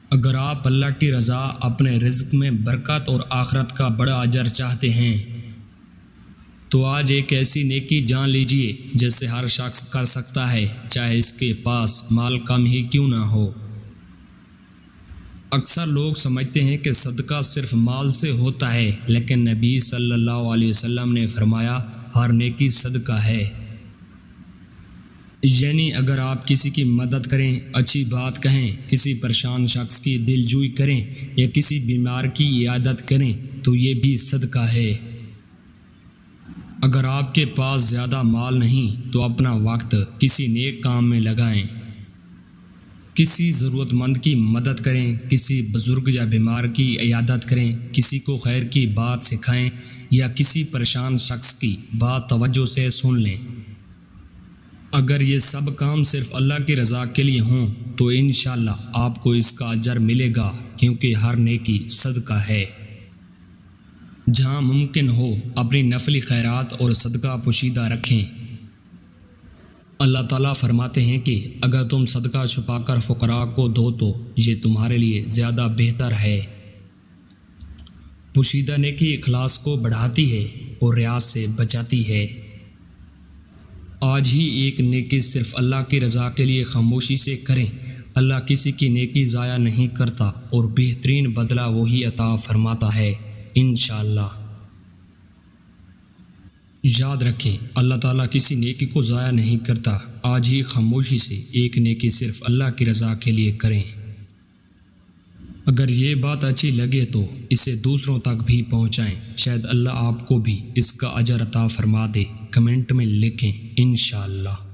اگر آپ اللہ کی رضا، اپنے رزق میں برکت اور آخرت کا بڑا اجر چاہتے ہیں تو آج ایک ایسی نیکی جان لیجئے جسے ہر شخص کر سکتا ہے، چاہے اس کے پاس مال کم ہی کیوں نہ ہو۔ اکثر لوگ سمجھتے ہیں کہ صدقہ صرف مال سے ہوتا ہے، لیکن نبی صلی اللہ علیہ وسلم نے فرمایا ہر نیکی صدقہ ہے۔ یعنی اگر آپ کسی کی مدد کریں، اچھی بات کہیں، کسی پریشان شخص کی دلجوئی کریں یا کسی بیمار کی عیادت کریں تو یہ بھی صدقہ ہے۔ اگر آپ کے پاس زیادہ مال نہیں تو اپنا وقت کسی نیک کام میں لگائیں، کسی ضرورت مند کی مدد کریں، کسی بزرگ یا بیمار کی عیادت کریں، کسی کو خیر کی بات سکھائیں یا کسی پریشان شخص کی بات توجہ سے سن لیں۔ اگر یہ سب کام صرف اللہ کی رضا کے لیے ہوں تو انشاءاللہ آپ کو اس کا اجر ملے گا، کیونکہ ہر نیکی صدقہ ہے۔ جہاں ممکن ہو اپنی نفلی خیرات اور صدقہ پوشیدہ رکھیں۔ اللہ تعالیٰ فرماتے ہیں کہ اگر تم صدقہ چھپا کر فقراء کو دو تو یہ تمہارے لیے زیادہ بہتر ہے۔ پوشیدہ نیکی اخلاص کو بڑھاتی ہے اور ریاء سے بچاتی ہے۔ آج ہی ایک نیکی صرف اللہ کی رضا کے لیے خاموشی سے کریں۔ اللہ کسی کی نیکی ضائع نہیں کرتا اور بہترین بدلہ وہی عطا فرماتا ہے انشاءاللہ۔ یاد رکھیں، اللہ تعالیٰ کسی نیکی کو ضائع نہیں کرتا۔ آج ہی خاموشی سے ایک نیکی صرف اللہ کی رضا کے لیے کریں۔ اگر یہ بات اچھی لگے تو اسے دوسروں تک بھی پہنچائیں، شاید اللہ آپ کو بھی اس کا اجر عطا فرما دے۔ کمنٹ میں لکھیں انشاءاللہ۔